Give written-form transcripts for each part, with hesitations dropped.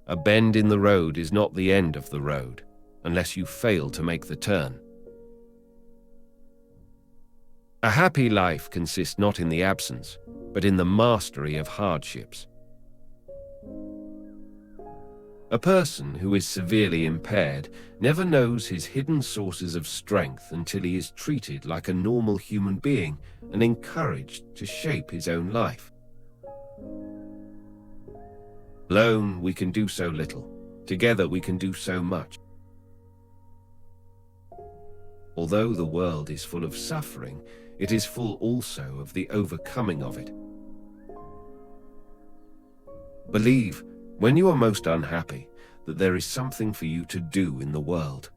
A bend in the road is not the end of the road, unless you fail to make the turn. A happy life consists not in the absence, but in the mastery of hardships. A person who is severely impaired never knows his hidden sources of strength until he is treated like a normal human being and encouraged to shape his own life. Alone, we can do so little. Together, we can do so much. Although the world is full of suffering, it is full also of the overcoming of it. Believe, when you are most unhappy, that there is something for you to do in the world.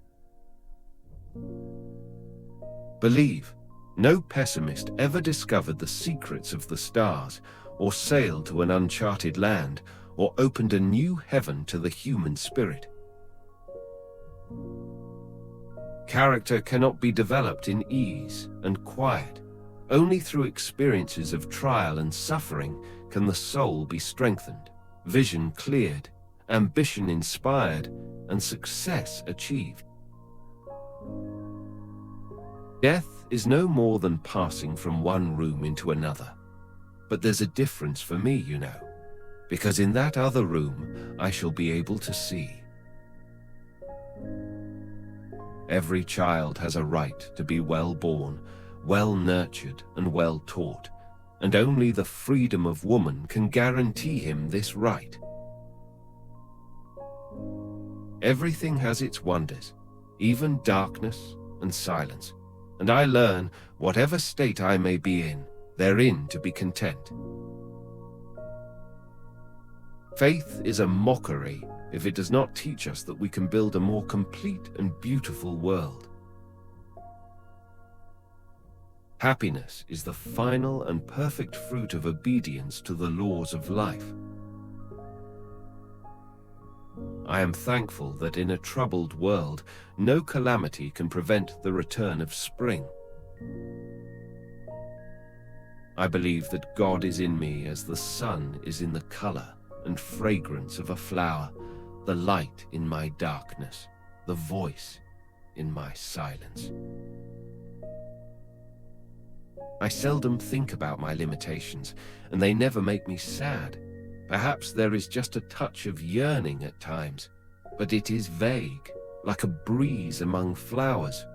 Believe, no pessimist ever discovered the secrets of the stars, or sailed to an uncharted land, or opened a new heaven to the human spirit. Character cannot be developed in ease and quiet. Only through experiences of trial and suffering can the soul be strengthened, vision cleared, ambition inspired, and success achieved. Death is no more than passing from one room into another. But there's a difference for me, you know, because in that other room I shall be able to see. Every child has a right to be well born, well nurtured, and well taught, and only the freedom of woman can guarantee him this right. Everything has its wonders, even darkness and silence, and I learn, whatever state I may be in, therein to be content. Faith is a mockery if it does not teach us that we can build a more complete and beautiful world. Happiness is the final and perfect fruit of obedience to the laws of life. I am thankful that in a troubled world, no calamity can prevent the return of spring. I believe that God is in me as the sun is in the color and fragrance of a flower, the light in my darkness, the voice in my silence. I seldom think about my limitations, and they never make me sad. Perhaps there is just a touch of yearning at times, but it is vague, like a breeze among flowers.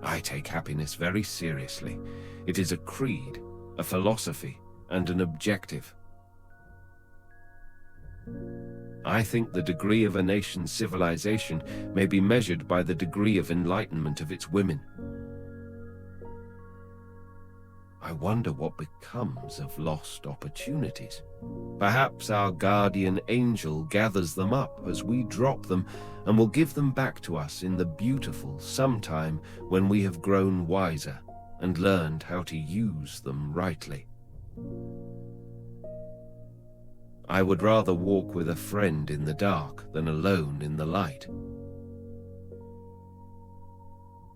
I take happiness very seriously. It is a creed, a philosophy, and an objective. I think the degree of a nation's civilization may be measured by the degree of enlightenment of its women. I wonder what becomes of lost opportunities. Perhaps our guardian angel gathers them up as we drop them and will give them back to us in the beautiful sometime when we have grown wiser and learned how to use them rightly. I would rather walk with a friend in the dark than alone in the light.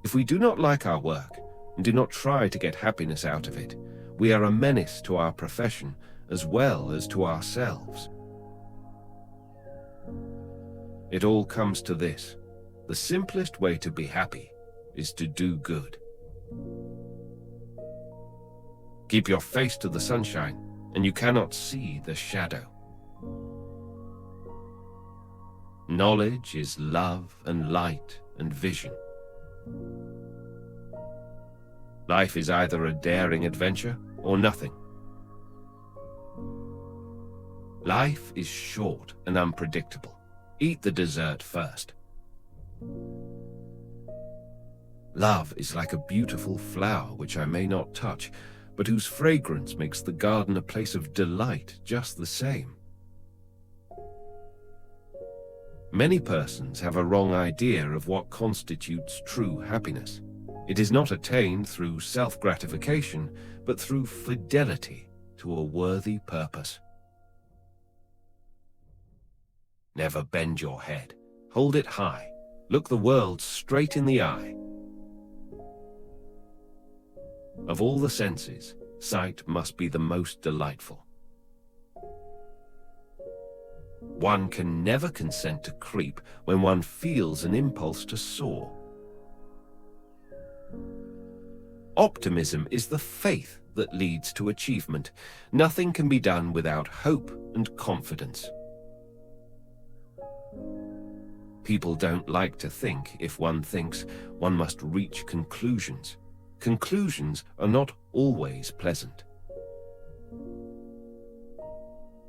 If we do not like our work and do not try to get happiness out of it, we are a menace to our profession as well as to ourselves. It all comes to this: the simplest way to be happy is to do good. Keep your face to the sunshine, and you cannot see the shadow. Knowledge is love and light and vision. Life is either a daring adventure or nothing. Life is short and unpredictable. Eat the dessert first. Love is like a beautiful flower which I may not touch, but whose fragrance makes the garden a place of delight just the same. Many persons have a wrong idea of what constitutes true happiness. It is not attained through self-gratification, but through fidelity to a worthy purpose. Never bend your head. Hold it high. Look the world straight in the eye. Of all the senses, sight must be the most delightful. One can never consent to creep when one feels an impulse to soar. Optimism is the faith that leads to achievement. Nothing can be done without hope and confidence. People don't like to think. If one thinks, one must reach conclusions. Conclusions are not always pleasant.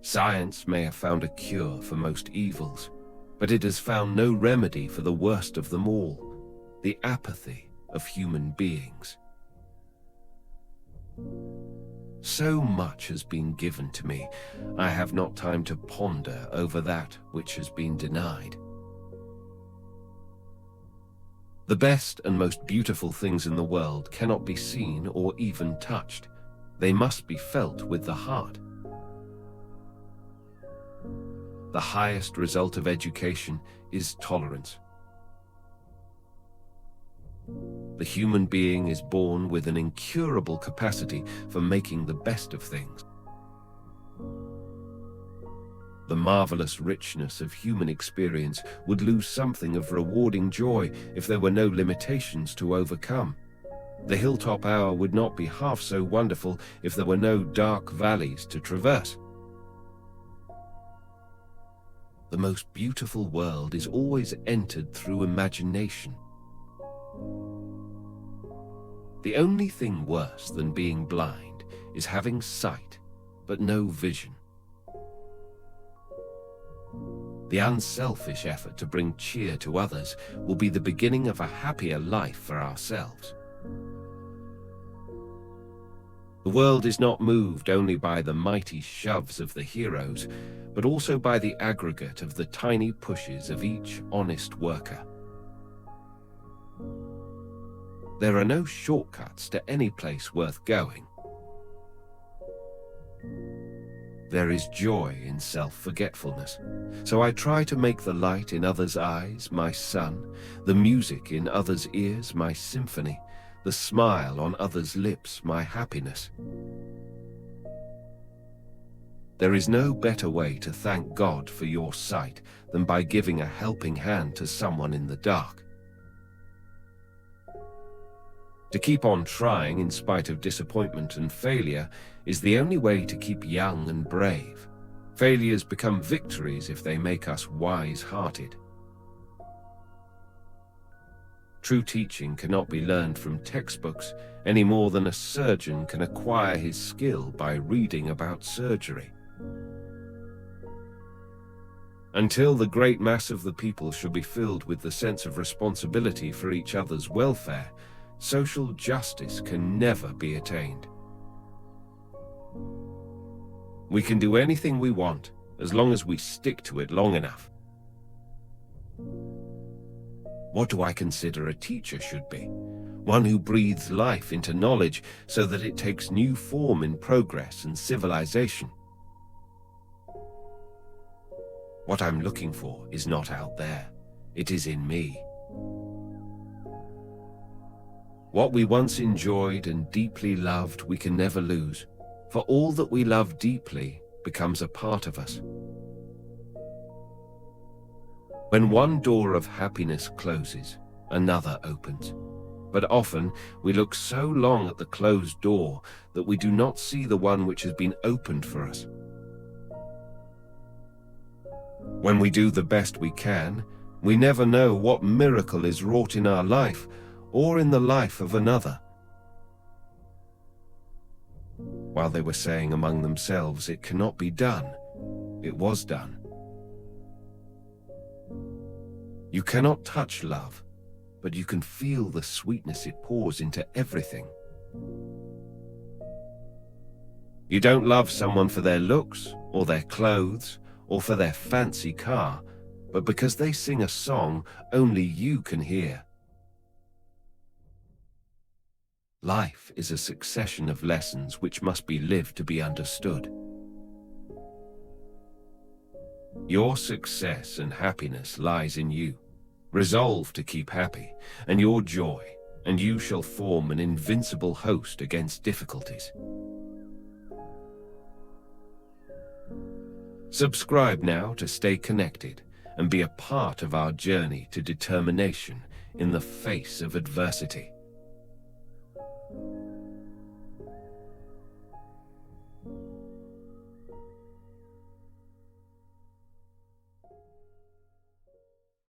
Science may have found a cure for most evils, but it has found no remedy for the worst of them all, the apathy of human beings. So much has been given to me, I have not time to ponder over that which has been denied. The best and most beautiful things in the world cannot be seen or even touched. They must be felt with the heart. The highest result of education is tolerance. The human being is born with an incurable capacity for making the best of things. The marvelous richness of human experience would lose something of rewarding joy if there were no limitations to overcome. The hilltop hour would not be half so wonderful if there were no dark valleys to traverse. The most beautiful world is always entered through imagination. The only thing worse than being blind is having sight, but no vision. The unselfish effort to bring cheer to others will be the beginning of a happier life for ourselves. The world is not moved only by the mighty shoves of the heroes, but also by the aggregate of the tiny pushes of each honest worker. There are no shortcuts to any place worth going. There is joy in self-forgetfulness, so I try to make the light in others' eyes my sun, the music in others' ears my symphony, the smile on others' lips my happiness. There is no better way to thank God for your sight than by giving a helping hand to someone in the dark. To keep on trying in spite of disappointment and failure is the only way to keep young and brave. Failures become victories if they make us wise-hearted. True teaching cannot be learned from textbooks any more than a surgeon can acquire his skill by reading about surgery. Until the great mass of the people shall be filled with the sense of responsibility for each other's welfare, social justice can never be attained. We can do anything we want as long as we stick to it long enough. What do I consider a teacher should be? One who breathes life into knowledge so that it takes new form in progress and civilization. What I'm looking for is not out there, it is in me. What we once enjoyed and deeply loved we can never lose, for all that we love deeply becomes a part of us. When one door of happiness closes, another opens. But often we look so long at the closed door that we do not see the one which has been opened for us. When we do the best we can, we never know what miracle is wrought in our life or in the life of another. While they were saying among themselves, "It cannot be done," it was done. You cannot touch love, but you can feel the sweetness it pours into everything. You don't love someone for their looks, or their clothes, or for their fancy car, but because they sing a song only you can hear. Life is a succession of lessons which must be lived to be understood. Your success and happiness lies in you. Resolve to keep happy, and your joy and you shall form an invincible host against difficulties. Subscribe now to stay connected and be a part of our journey to determination in the face of adversity.